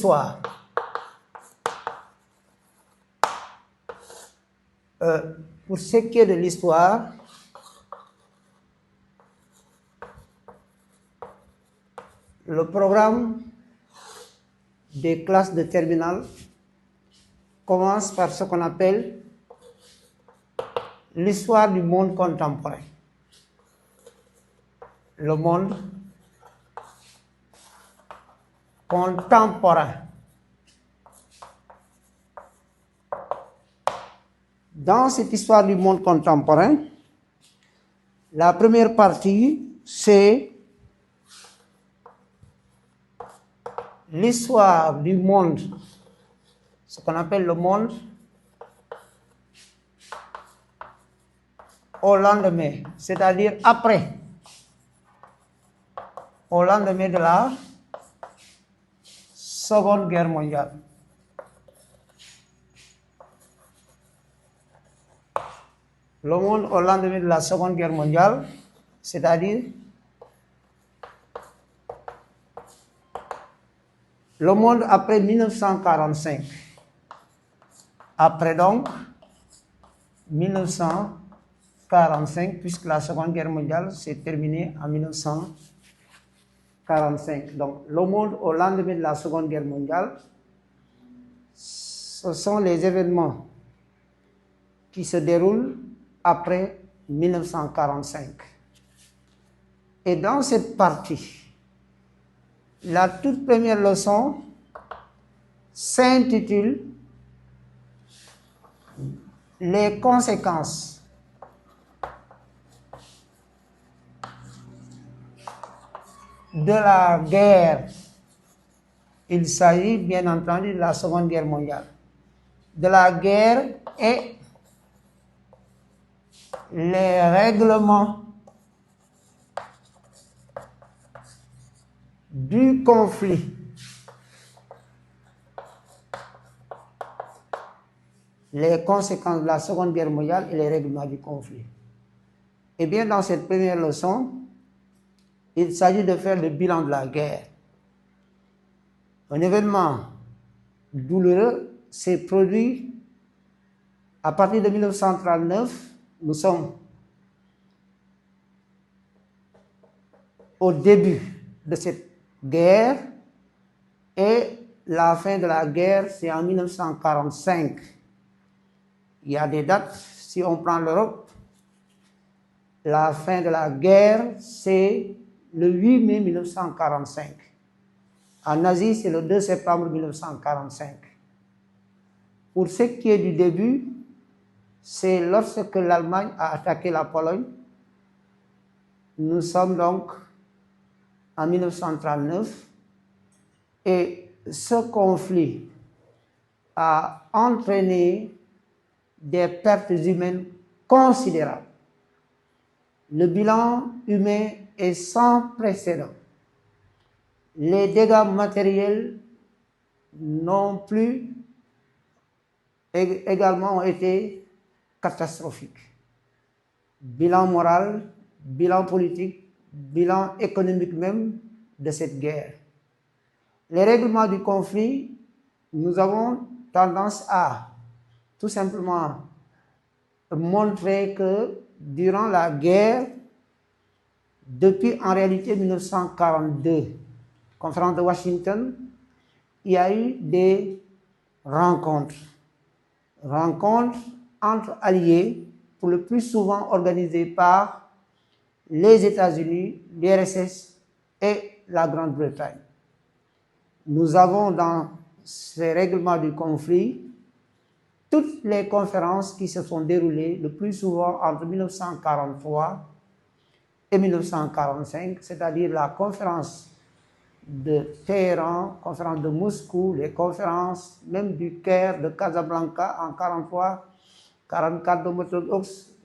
l'histoire, pour ce qui est de l'histoire, le programme des classes de terminale commence par ce qu'on appelle l'histoire du monde contemporain. Le monde contemporain. Dans cette histoire du monde contemporain, la première partie, c'est l'histoire du monde, ce qu'on appelle le monde au lendemain, c'est-à-dire après, au lendemain de la Seconde Guerre mondiale. Le monde au lendemain de la Seconde Guerre mondiale, c'est-à-dire le monde après 1945. Après donc 1945, puisque la Seconde Guerre mondiale s'est terminée en 1945. Donc le monde au lendemain de la Seconde Guerre mondiale, ce sont les événements qui se déroulent après 1945. Et dans cette partie, la toute première leçon s'intitule « Les conséquences de la guerre ». Il s'agit bien entendu de la Seconde Guerre mondiale. De la guerre et les règlements du conflit. Les conséquences de la Seconde Guerre mondiale et les règlements du conflit. Eh bien, dans cette première leçon, il s'agit de faire le bilan de la guerre. Un événement douloureux s'est produit à partir de 1939. Nous sommes au début de cette guerre et la fin de la guerre, c'est en 1945. Il y a des dates, si on prend l'Europe, la fin de la guerre, c'est le 8 mai 1945. En Asie, c'est le 2 septembre 1945. Pour ce qui est du début, c'est lorsque l'Allemagne a attaqué la Pologne. Nous sommes donc en 1939 et ce conflit a entraîné des pertes humaines considérables. Le bilan humain est sans précédent. Les dégâts matériels non plus également ont été catastrophiques. Bilan moral, bilan politique, bilan économique même de cette guerre. Les règlements du conflit, nous avons tendance à tout simplement montrer que durant la guerre, depuis en réalité 1942, conférence de Washington, il y a eu des rencontres entre alliés, pour le plus souvent organisées par les États-Unis, l'URSS et la Grande-Bretagne. Nous avons dans ces règlements du conflit toutes les conférences qui se sont déroulées le plus souvent entre 1943 et 1945, c'est-à-dire la conférence de Téhéran, conférence de Moscou, les conférences même du Caire, de Casablanca en 1943, 1944 de Monteux,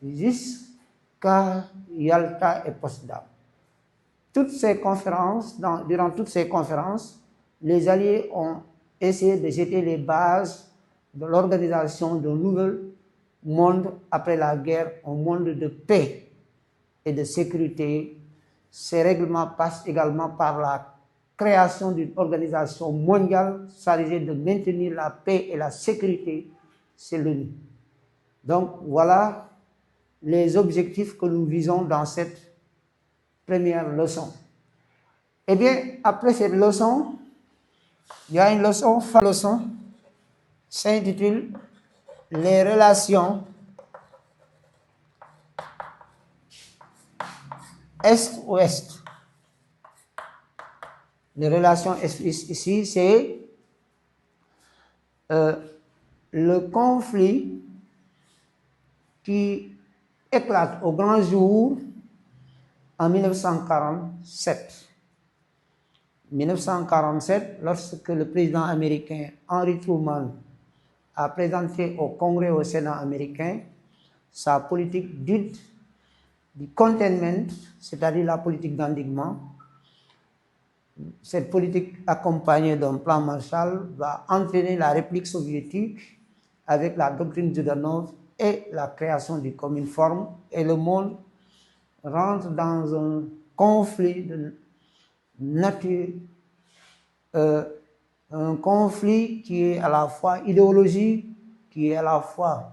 jusqu'à Yalta et Potsdam. Toutes ces conférences, durant toutes ces conférences, les Alliés ont essayé de jeter les bases de l'organisation d'un nouvel monde après la guerre, un monde de paix et de sécurité. Ces règlements passent également par la création d'une organisation mondiale chargée de maintenir la paix et la sécurité, c'est l'ONU. Donc voilà les objectifs que nous visons dans cette première leçon. Eh bien, après cette leçon, il y a une leçon, s'intitule Les relations Est-Ouest. Les relations Est-Ouest ici, c'est le conflit qui éclate au grand jour en 1947. 1947, lorsque le président américain Henry Truman a présenté au Congrès au Sénat américain sa politique dite du containment, c'est-à-dire la politique d'endiguement. Cette politique accompagnée d'un plan Marshall va entraîner la République soviétique avec la doctrine Judanov et la création du Cominform, et le monde rentre dans un conflit de nature, un conflit qui est à la fois idéologique, qui est à la fois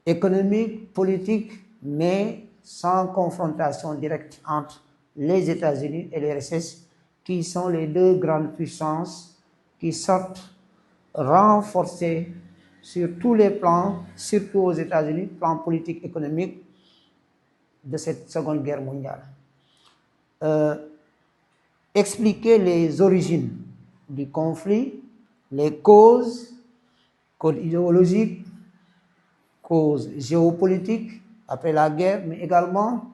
économique, politique, mais sans confrontation directe entre les États-Unis et l'URSS, qui sont les deux grandes puissances qui sortent renforcées sur tous les plans, surtout aux États-Unis, plan politique, économique, de cette Seconde Guerre mondiale. Expliquer les origines du conflit, les causes idéologiques, causes géopolitiques après la guerre, mais également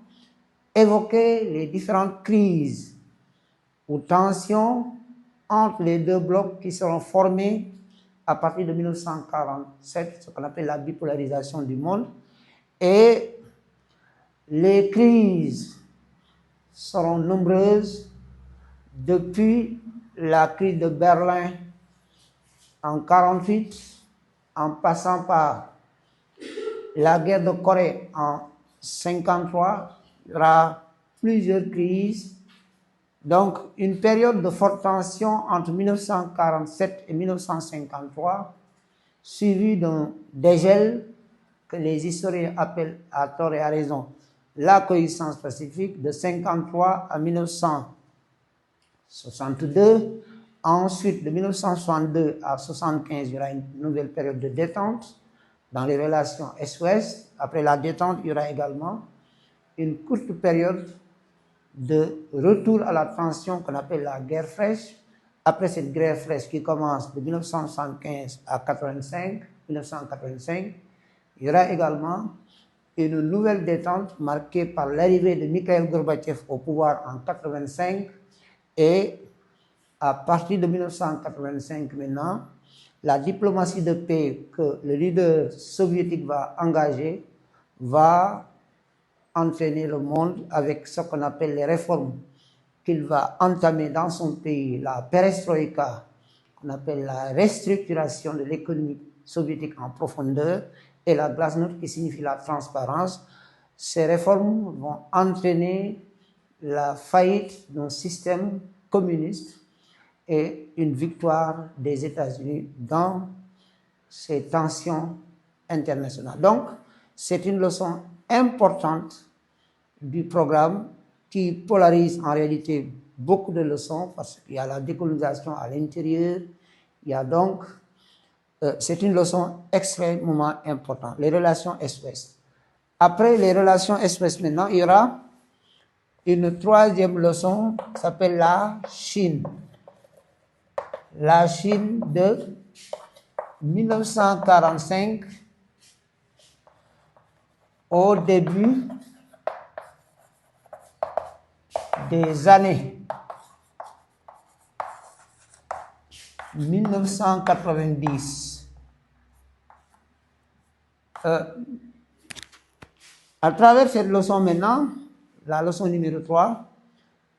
évoquer les différentes crises ou tensions entre les deux blocs qui seront formés à partir de 1947, ce qu'on appelle la bipolarisation du monde. Et les crises seront nombreuses depuis la crise de Berlin en 1948, en passant par la guerre de Corée en 1953, il y aura plusieurs crises. Donc, une période de forte tension entre 1947 et 1953, suivie d'un dégel que les historiens appellent à tort et à raison la coexistence pacifique de 1953 à 1962. Ensuite, de 1962 à 1975, il y aura une nouvelle période de détente dans les relations Est-Ouest. Après la détente, il y aura également une courte période de retour à la tension qu'on appelle la guerre fraîche. Après cette guerre fraîche qui commence de 1975 à 1985, il y aura également une nouvelle détente marquée par l'arrivée de Mikhaïl Gorbatchev au pouvoir en 1985, et à partir de 1985 maintenant, la diplomatie de paix que le leader soviétique va engager va entraîner le monde avec ce qu'on appelle les réformes qu'il va entamer dans son pays, la perestroïka, qu'on appelle la restructuration de l'économie soviétique en profondeur, et la glasnost qui signifie la transparence. Ces réformes vont entraîner la faillite d'un système communiste et une victoire des États-Unis dans ces tensions internationales. Donc, c'est une leçon importante du programme qui polarise en réalité beaucoup de leçons, parce qu'il y a la décolonisation à l'intérieur. Il y a donc, c'est une leçon extrêmement importante, les relations Est-Ouest. Après les relations Est-Ouest maintenant, il y aura une troisième leçon qui s'appelle la Chine. La Chine de 1945 au début des années 1990. À travers cette leçon maintenant, la leçon numéro 3,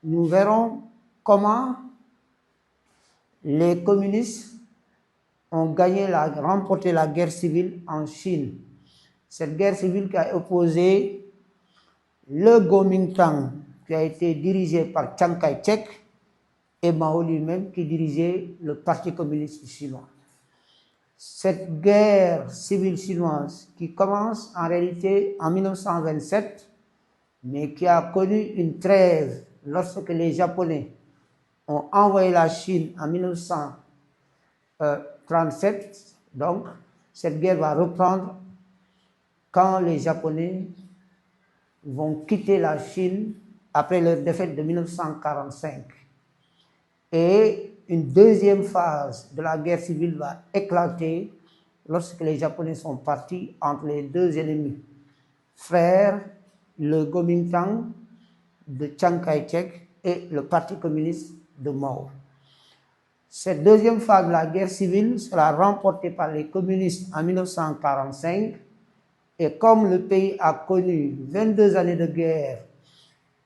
nous verrons comment les communistes ont remporté la guerre civile en Chine. Cette guerre civile qui a opposé le Kuomintang, qui a été dirigé par Chiang Kai-shek, et Mao lui-même qui dirigeait le Parti communiste chinois. Cette guerre civile chinoise qui commence en réalité en 1927, mais qui a connu une trêve lorsque les Japonais ont envoyé la Chine en 1937. Donc, cette guerre va reprendre quand les Japonais vont quitter la Chine après leur défaite de 1945. Et une deuxième phase de la guerre civile va éclater lorsque les Japonais sont partis entre les deux ennemis frères, le Kuomintang de Chiang Kai-shek et le Parti communiste de Mao. Cette deuxième phase de la guerre civile sera remportée par les communistes en 1945 et comme le pays a connu 22 années de guerre,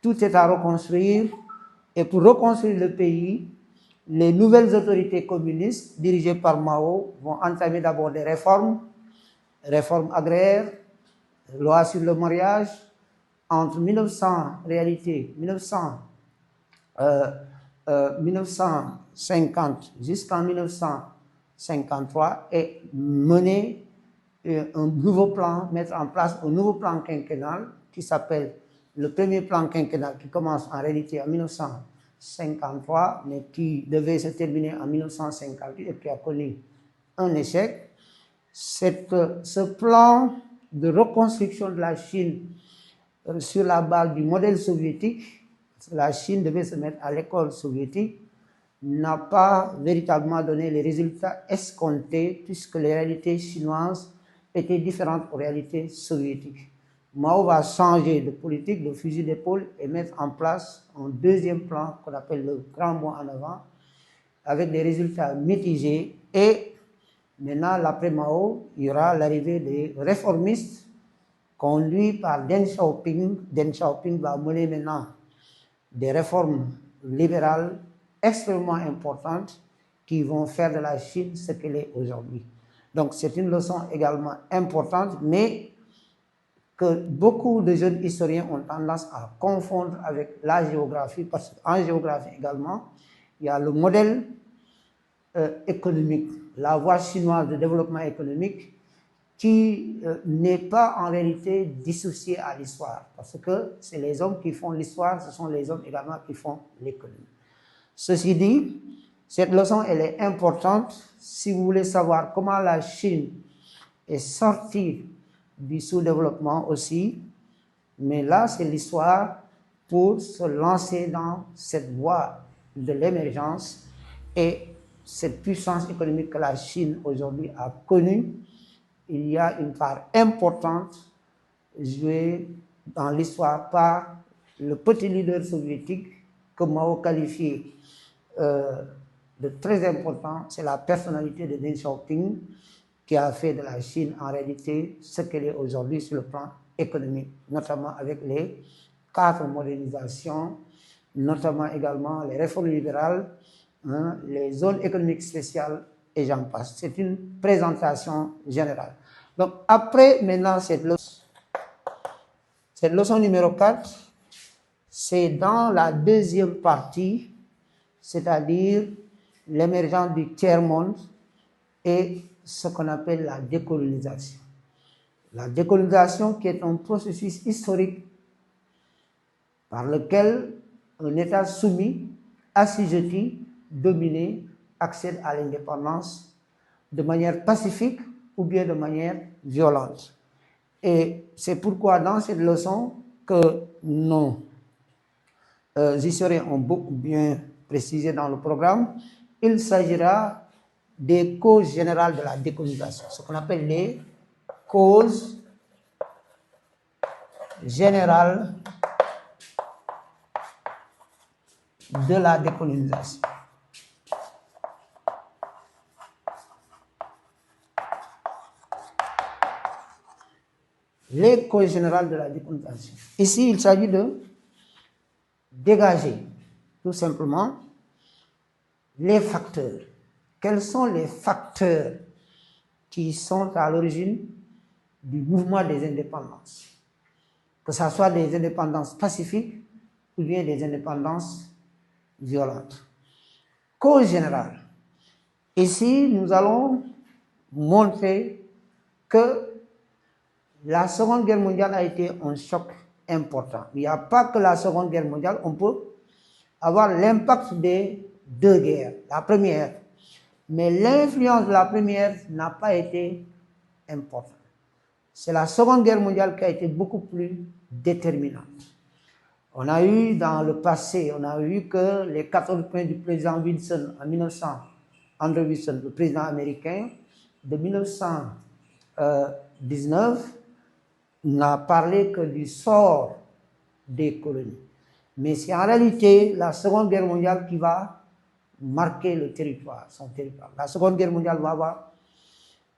tout est à reconstruire et pour reconstruire le pays, les nouvelles autorités communistes dirigées par Mao vont entamer d'abord des réformes agraires, loi sur le mariage. Entre 1950 jusqu'en 1953 et mener un nouveau plan, mettre en place un nouveau plan quinquennal qui s'appelle le premier plan quinquennal qui commence en réalité en 1953 mais qui devait se terminer en 1958 et qui a connu un échec. Ce plan de reconstruction de la Chine sur la base du modèle soviétique, la Chine devait se mettre à l'école soviétique, n'a pas véritablement donné les résultats escomptés puisque les réalités chinoises étaient différentes aux réalités soviétiques. Mao va changer de politique, de fusil d'épaule et mettre en place un deuxième plan qu'on appelle le grand bond en avant avec des résultats mitigés et maintenant, l'après Mao, il y aura l'arrivée des réformistes conduits par Deng Xiaoping. Deng Xiaoping va mener maintenant des réformes libérales extrêmement importantes qui vont faire de la Chine ce qu'elle est aujourd'hui. Donc, c'est une leçon également importante, mais que beaucoup de jeunes historiens ont tendance à confondre avec la géographie, parce qu'en géographie également, il y a le modèle économique, la voie chinoise de développement économique qui n'est pas en réalité dissociée à l'histoire, parce que c'est les hommes qui font l'histoire, ce sont les hommes également qui font l'économie. Ceci dit, cette leçon elle est importante si vous voulez savoir comment la Chine est sortie du sous-développement aussi, mais là c'est l'histoire pour se lancer dans cette voie de l'émergence et cette puissance économique que la Chine aujourd'hui a connue. Il y a une part importante jouée dans l'histoire par le petit leader soviétique que Mao qualifiait de très important, c'est la personnalité de Deng Xiaoping qui a fait de la Chine en réalité ce qu'elle est aujourd'hui sur le plan économique, notamment avec les 4 modernisations, notamment également les réformes libérales, les zones économiques spéciales et j'en passe. C'est une présentation générale. Donc après maintenant cette leçon numéro 4, c'est dans la deuxième partie, c'est-à-dire l'émergence du tiers-monde et ce qu'on appelle la décolonisation. La décolonisation qui est un processus historique par lequel un État soumis, assujetti, dominé, accède à l'indépendance de manière pacifique ou bien de manière violente. Et c'est pourquoi dans cette leçon que nos historiens ont beaucoup bien précisé dans le programme, il s'agira des causes générales de la décolonisation, ce qu'on appelle les causes générales de la décolonisation. Les causes générales de la décolonisation. Ici, il s'agit de dégager tout simplement les facteurs. Quels sont les facteurs qui sont à l'origine du mouvement des indépendances? Que ce soit des indépendances pacifiques ou bien des indépendances violentes. cause générale. Ici, nous allons montrer que la Seconde Guerre mondiale a été un choc important. Il n'y a pas que la Seconde Guerre mondiale, on peut avoir l'impact des deux guerres. La première, mais l'influence de la première n'a pas été importante. C'est la Seconde Guerre mondiale qui a été beaucoup plus déterminante. On a eu dans le passé, on a vu que les 14 points du président Wilson en 1900, Andrew Wilson, le président américain, de 1919, n'a parlé que du sort des colonies. Mais c'est en réalité la Seconde Guerre mondiale qui va marquer le territoire, son territoire. La Seconde Guerre mondiale va avoir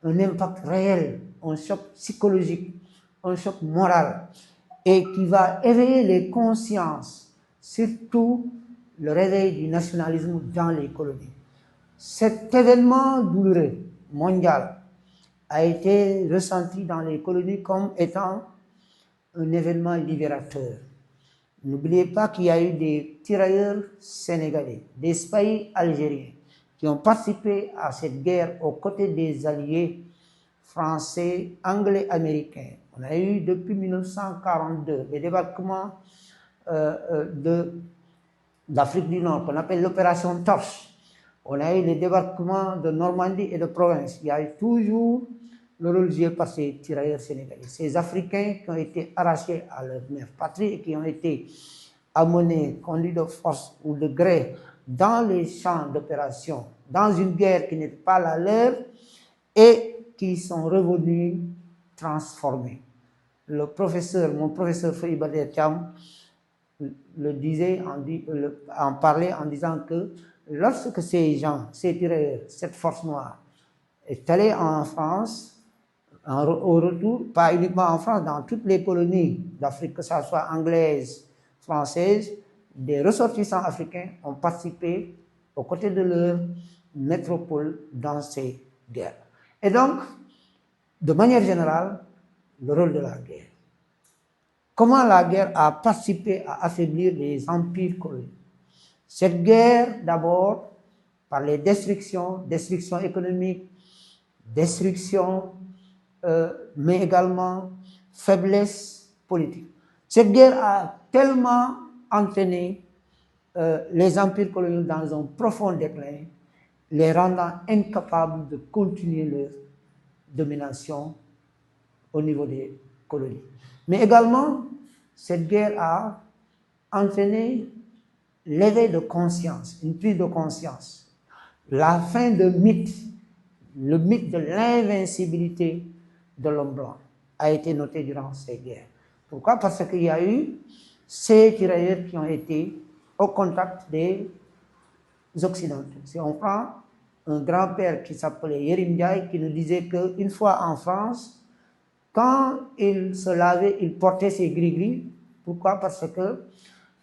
un impact réel, un choc psychologique, un choc moral, et qui va éveiller les consciences, surtout le réveil du nationalisme dans les colonies. Cet événement douloureux mondial a été ressenti dans les colonies comme étant un événement libérateur. N'oubliez pas qu'il y a eu des tirailleurs sénégalais, des spahis algériens qui ont participé à cette guerre aux côtés des alliés français, anglais, américains. On a eu depuis 1942 les débarquements d'Afrique du Nord qu'on appelle l'opération Torche. On a eu les débarquements de Normandie et de Provence. Il y a eu toujours le rôle joué par ces tirailleurs sénégalais, ces Africains qui ont été arrachés à leur mère patrie et qui ont été amenés, conduits de force ou de gré dans les champs d'opération, dans une guerre qui n'est pas la leur et qui sont revenus transformés. Mon professeur Feuille Bader Thiam le disait, en parlait en disant que lorsque ces gens, ces tirailleurs, cette force noire est allée en France, au retour, pas uniquement en France, dans toutes les colonies d'Afrique, que ce soit anglaises, françaises, des ressortissants africains ont participé aux côtés de leur métropole dans ces guerres. Et donc, de manière générale, le rôle de la guerre. Comment la guerre a participé à affaiblir les empires coloniaux? Cette guerre, d'abord, par les destructions économiques, destruction, mais également faiblesse politique. Cette guerre a tellement entraîné les empires coloniaux dans un profond déclin, les rendant incapables de continuer leur domination au niveau des colonies. Mais également, cette guerre a entraîné l'éveil de conscience, une prise de conscience, la fin de mythe, le mythe de l'invincibilité de l'homme blanc a été noté durant ces guerres. Pourquoi? Parce qu'il y a eu ces tirailleurs qui ont été au contact des Occidentaux. Si on prend un grand-père qui s'appelait Yérim Ndiaye, qui nous disait qu'une fois en France, quand il se lavait, il portait ses gris-gris. Pourquoi? Parce que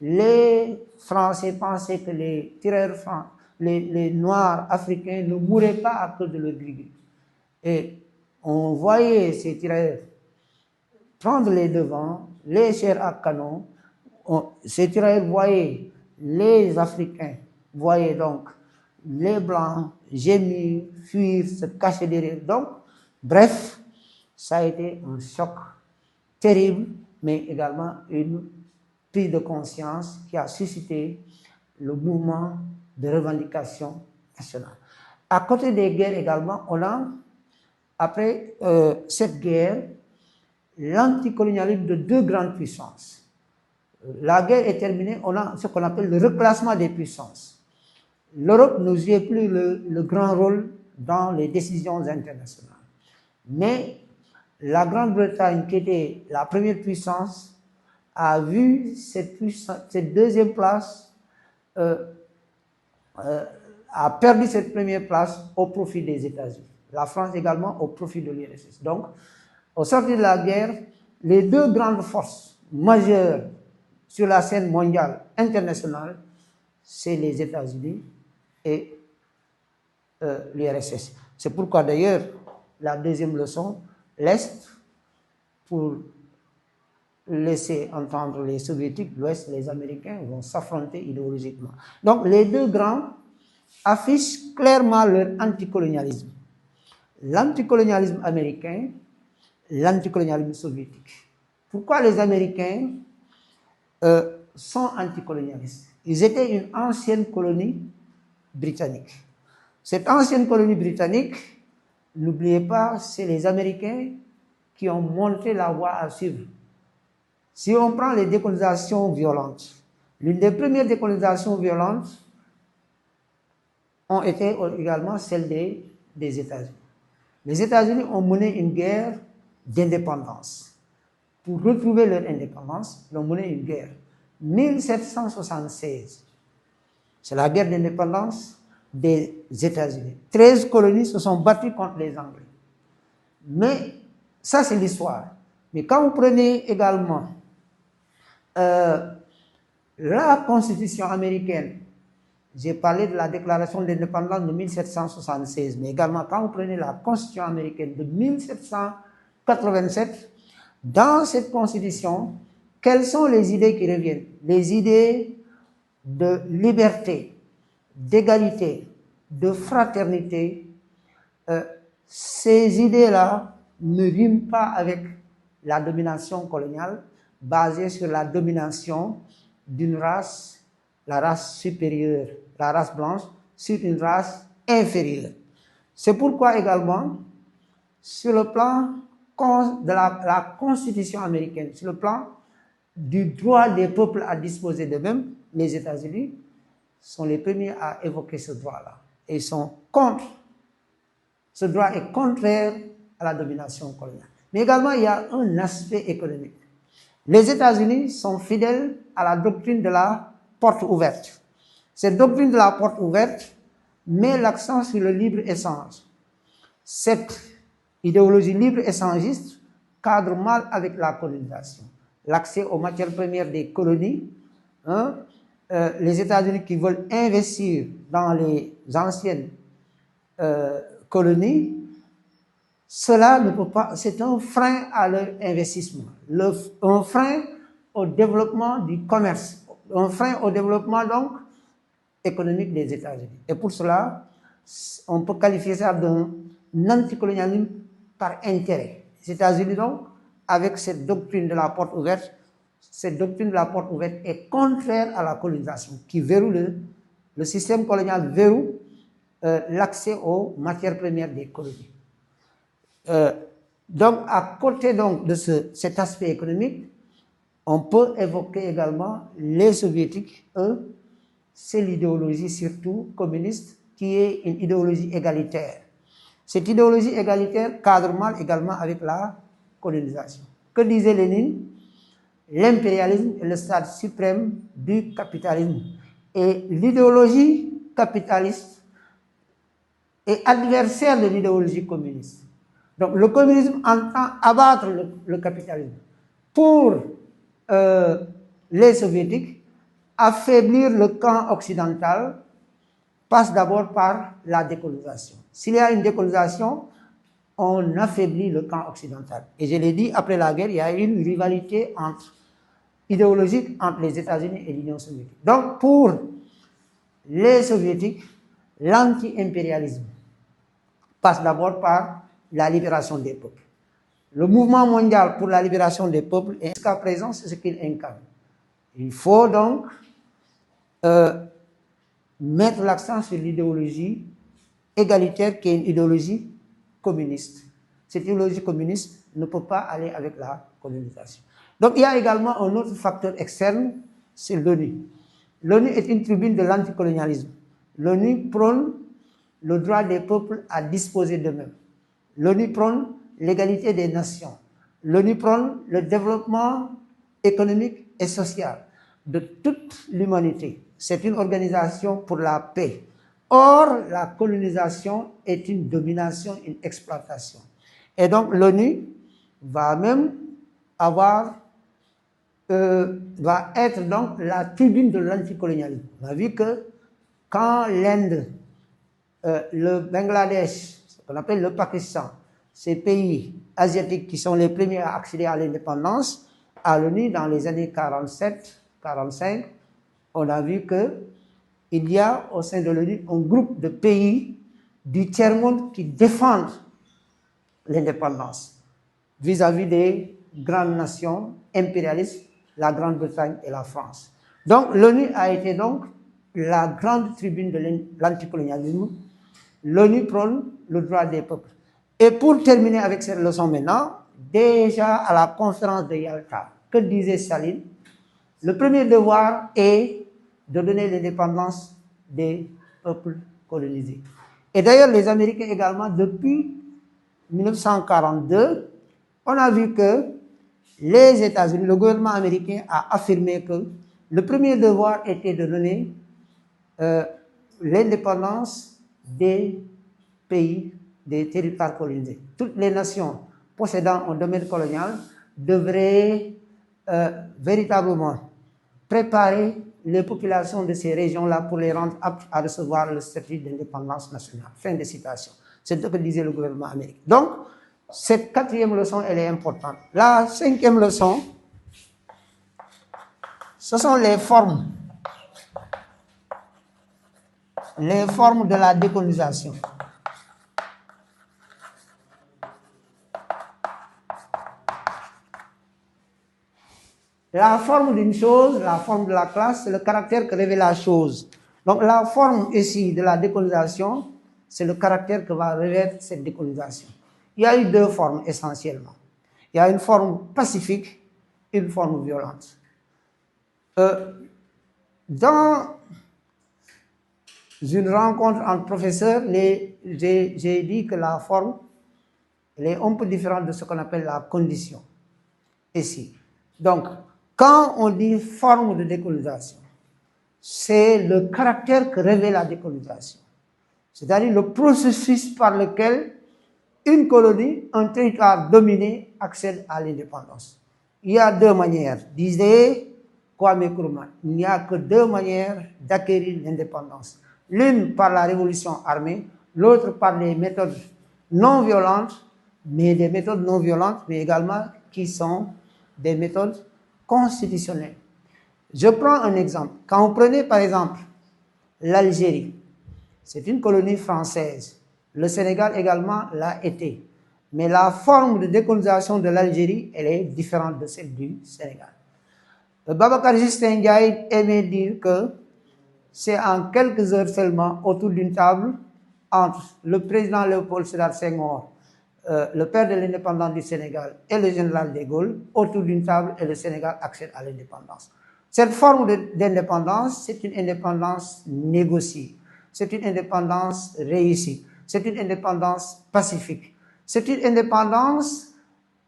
les Français pensaient que les tirailleurs français, les Noirs africains ne mouraient pas à cause de leur gris-gris. Et on voyait ces tirailleurs prendre les devants, les chairs à canon. Ces tirailleurs voyaient les Africains, voyaient donc les Blancs gémir, fuir, se cacher derrière. Donc, bref, ça a été un choc terrible, mais également une prise de conscience qui a suscité le mouvement de revendication nationale. À côté des guerres également, on a, après cette guerre, l'anticolonialisme de deux grandes puissances. La guerre est terminée, on a ce qu'on appelle le reclassement des puissances. L'Europe ne jouait plus le grand rôle dans les décisions internationales. Mais la Grande-Bretagne, qui était la première puissance, a vu cette deuxième place, a perdu cette première place au profit des États-Unis. La France également au profit de l'URSS. Donc, au sortir de la guerre, les deux grandes forces majeures sur la scène mondiale internationale, c'est les États-Unis et l'URSS. C'est pourquoi d'ailleurs, la deuxième leçon, l'Est, pour laisser entendre les Soviétiques, l'Ouest, les Américains vont s'affronter idéologiquement. Donc les deux grands affichent clairement leur anticolonialisme. L'anticolonialisme américain, l'anticolonialisme soviétique. Pourquoi les Américains sont anticolonialistes? Ils étaient une ancienne colonie britannique. Cette ancienne colonie britannique, n'oubliez pas, c'est les Américains qui ont montré la voie à suivre. Si on prend les décolonisations violentes, l'une des premières décolonisations violentes ont été également celles des États-Unis. Les États-Unis ont mené une guerre d'indépendance. Pour retrouver leur indépendance, ils ont mené une guerre. 1776, c'est la guerre d'indépendance des États-Unis. 13 colonies se sont battues contre les Anglais. Mais ça, c'est l'histoire. Mais quand vous prenez également la Constitution américaine, j'ai parlé de la déclaration d'indépendance de 1776, mais également quand vous prenez la Constitution américaine de 1787, dans cette Constitution, quelles sont les idées qui reviennent? Les idées de liberté, d'égalité, de fraternité. Ces idées-là ne riment pas avec la domination coloniale basée sur la domination d'une race, la race supérieure, la race blanche, sur une race inférieure. C'est pourquoi également, sur le plan de la Constitution américaine, sur le plan du droit des peuples à disposer d'eux-mêmes, les États-Unis sont les premiers à évoquer ce droit-là. Et ils sont contre. Ce droit est contraire à la domination coloniale. Mais également, il y a un aspect économique. Les États-Unis sont fidèles à la doctrine de la porte ouverte. Cette doctrine de la porte ouverte met l'accent sur le libre-échange. Cette idéologie libre-échangiste cadre mal avec la colonisation. L'accès aux matières premières des colonies, les États-Unis qui veulent investir dans les anciennes colonies, cela ne peut pas, c'est un frein à leur investissement, un frein au développement du commerce, un frein au développement donc économique des États-Unis. Et pour cela, on peut qualifier ça d'un anticolonialisme par intérêt. Les États-Unis donc, avec cette doctrine de la porte ouverte, cette doctrine de la porte ouverte est contraire à la colonisation, qui verrouille le système colonial verrouille l'accès aux matières premières des colonies. Donc, à côté donc de cet aspect économique, on peut évoquer également les soviétiques. Eux, c'est l'idéologie surtout communiste qui est une idéologie égalitaire. Cette idéologie égalitaire cadre mal également avec la colonisation. Que disait Lénine? L'impérialisme est le stade suprême du capitalisme. Et l'idéologie capitaliste est adversaire de l'idéologie communiste. Donc le communisme entend abattre le capitalisme. Pour les soviétiques, affaiblir le camp occidental passe d'abord par la décolonisation. S'il y a une décolonisation, on affaiblit le camp occidental. Et je l'ai dit, après la guerre, il y a eu une rivalité idéologique entre les États-Unis et l'Union soviétique. Donc, pour les soviétiques, l'anti-impérialisme passe d'abord par la libération des peuples. Le mouvement mondial pour la libération des peuples, jusqu'à présent, c'est ce qu'il incarne. Il faut donc mettre l'accent sur l'idéologie égalitaire qui est une idéologie communiste. Cette idéologie communiste ne peut pas aller avec la colonisation. Donc il y a également un autre facteur externe, c'est l'ONU. L'ONU est une tribune de l'anticolonialisme. L'ONU prône le droit des peuples à disposer d'eux-mêmes. L'ONU prône l'égalité des nations. L'ONU prône le développement économique et social de toute l'humanité. C'est une organisation pour la paix. Or, la colonisation est une domination, une exploitation. Et donc, l'ONU va même va être donc la tribune de l'anticolonialisme. On a vu que quand l'Inde, le Bangladesh, ce qu'on appelle le Pakistan, ces pays asiatiques qui sont les premiers à accéder à l'indépendance, à l'ONU dans les années 47, 45, on a vu que il y a au sein de l'ONU un groupe de pays du tiers-monde qui défendent l'indépendance vis-à-vis des grandes nations impérialistes, la Grande-Bretagne et la France. Donc l'ONU a été donc la grande tribune de l'anticolonialisme. L'ONU prône le droit des peuples. Et pour terminer avec cette leçon maintenant, déjà à la conférence de Yalta, que disait Staline? Le premier devoir est de donner l'indépendance des peuples colonisés. Et d'ailleurs, les Américains également, depuis 1942, on a vu que les États-Unis, le gouvernement américain a affirmé que le premier devoir était de donner l'indépendance des pays, des territoires colonisés. Toutes les nations possédant un domaine colonial devraient véritablement préparer les populations de ces régions-là pour les rendre aptes à recevoir le statut d'indépendance nationale. Fin de citation. C'est ce que disait le gouvernement américain. Donc, cette quatrième leçon, elle est importante. La cinquième leçon, ce sont les formes de la décolonisation. La forme d'une chose, la forme de la classe, c'est le caractère que revêt la chose. Donc la forme ici de la décolonisation, c'est le caractère que va revêtir cette décolonisation. Il y a eu deux formes essentiellement. Il y a une forme pacifique et une forme violente. Dans une rencontre entre professeurs, j'ai dit que la forme elle est un peu différente de ce qu'on appelle la condition ici. Donc, quand on dit forme de décolonisation, c'est le caractère que revêt la décolonisation. C'est-à-dire le processus par lequel une colonie, un territoire dominé, accède à l'indépendance. Il y a deux manières, disait Kwame Nkrumah. Il n'y a que deux manières d'acquérir l'indépendance. L'une par la révolution armée, l'autre par les méthodes non violentes, mais des méthodes non violentes, mais également qui sont des méthodes constitutionnelles. Je prends un exemple. Quand vous prenez par exemple l'Algérie, c'est une colonie française. Le Sénégal également l'a été. Mais la forme de décolonisation de l'Algérie, elle est différente de celle du Sénégal. Babacar Justin Ndiaye aimait dire que c'est en quelques heures seulement autour d'une table entre le président Léopold Sédar Senghor, le père de l'indépendance du Sénégal et le général de Gaulle, autour d'une table et le Sénégal accède à l'indépendance. Cette forme d'indépendance, c'est une indépendance négociée, c'est une indépendance réussie, c'est une indépendance pacifique, c'est une indépendance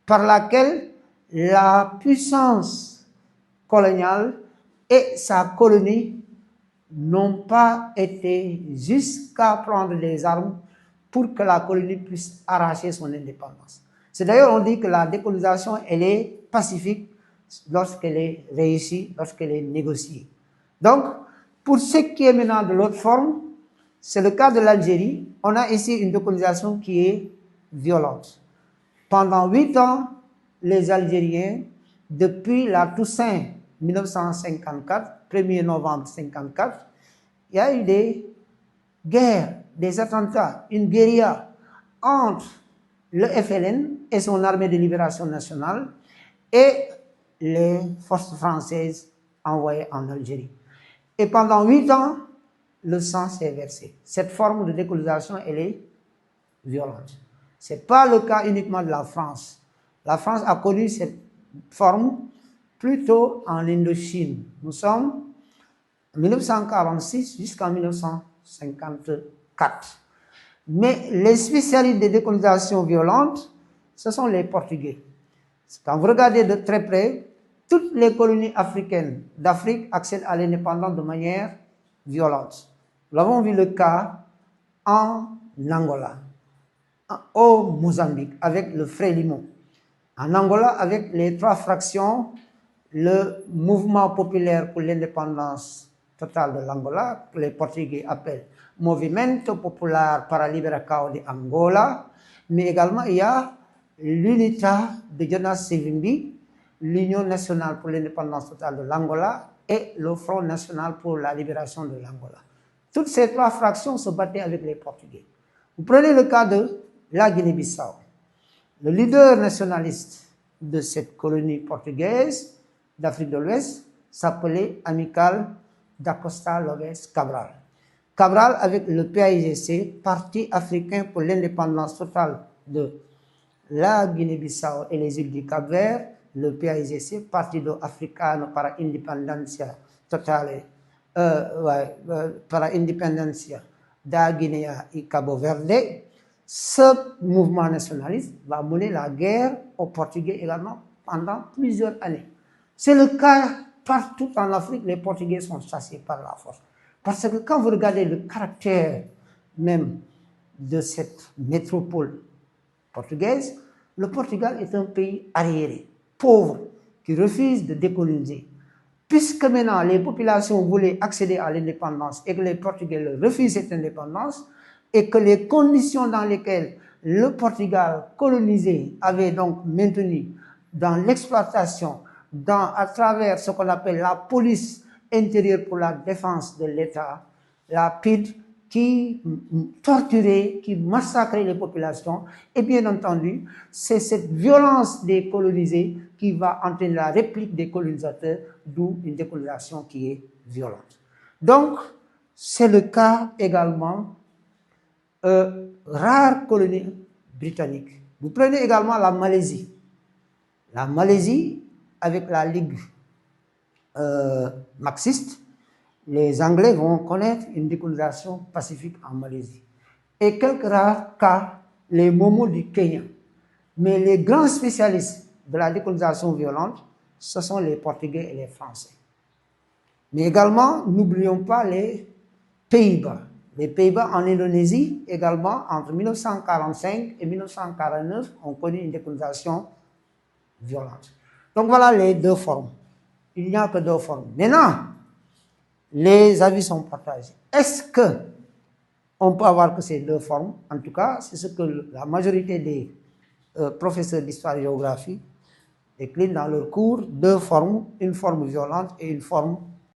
par laquelle la puissance coloniale et sa colonie n'ont pas été jusqu'à prendre des armes pour que la colonie puisse arracher son indépendance. C'est d'ailleurs, on dit que la décolonisation, elle est pacifique lorsqu'elle est réussie, lorsqu'elle est négociée. Donc, pour ce qui est maintenant de l'autre forme, c'est le cas de l'Algérie. On a ici une décolonisation qui est violente. Pendant 8 ans, les Algériens, depuis la Toussaint 1954, 1er novembre 1954, il y a eu des guerres, des attentats, une guérilla entre le FLN et son armée de libération nationale et les forces françaises envoyées en Algérie. Et pendant 8 ans, le sang s'est versé. Cette forme de décolonisation, elle est violente. Ce n'est pas le cas uniquement de la France. La France a connu cette forme plutôt en Indochine. Nous sommes en 1946 jusqu'en 1954. Mais les spécialistes des décolonisations violentes, ce sont les Portugais. Quand vous regardez de très près, toutes les colonies africaines d'Afrique accèdent à l'indépendance de manière violente. Nous avons vu le cas en Angola, au Mozambique, avec le Frélimo. En Angola, avec les 3 fractions, le mouvement populaire pour l'indépendance totale de l'Angola, que les Portugais appellent Movimento Popular para a Liberação de Angola, mais également il y a l'UNITA de Jonas Savimbi, l'Union nationale pour l'indépendance totale de l'Angola et le Front national pour la libération de l'Angola. toutes ces trois fractions se battaient avec les Portugais. Vous prenez le cas de la Guinée-Bissau. Le leader nationaliste de cette colonie portugaise d'Afrique de l'Ouest s'appelait Amical da Costa Lopes Cabral. Cabral, avec le PAIGC, Parti africain pour l'indépendance totale de la Guinée-Bissau et les îles du Cap-Vert, le PAIGC, Partido Africano para Independencia Totale, para Independencia da Guinea et Cabo Verde, ce mouvement nationaliste va mener la guerre aux Portugais également pendant plusieurs années. C'est le cas partout en Afrique, les Portugais sont chassés par la force. Parce que quand vous regardez le caractère même de cette métropole portugaise, le Portugal est un pays arriéré, pauvre, qui refuse de décoloniser. Puisque maintenant les populations voulaient accéder à l'indépendance et que les Portugais leur refusent cette indépendance, et que les conditions dans lesquelles le Portugal colonisé avait donc maintenu dans l'exploitation, à travers ce qu'on appelle la police intérieure pour la défense de l'État, la PID, qui torturait, qui massacrait les populations. Et bien entendu, c'est cette violence des colonisés qui va entraîner la réplique des colonisateurs, d'où une décolonisation qui est violente. Donc, c'est le cas également rare colonie britannique. Vous prenez également la Malaisie. La Malaisie, avec la Ligue marxiste, les Anglais vont connaître une décolonisation pacifique en Malaisie. Et quelques rares cas, les Momos du Kenya. Mais les grands spécialistes de la décolonisation violente, ce sont les Portugais et les Français. Mais également, n'oublions pas les Pays-Bas. Les Pays-Bas en Indonésie, également, entre 1945 et 1949, ont connu une décolonisation violente. Donc voilà les deux formes. Il n'y a que deux formes. Maintenant, les avis sont partagés. Est-ce qu'on peut avoir que ces deux formes? En tout cas, c'est ce que la majorité des professeurs d'histoire et géographie déclinent dans leurs cours, deux formes, une forme violente et une forme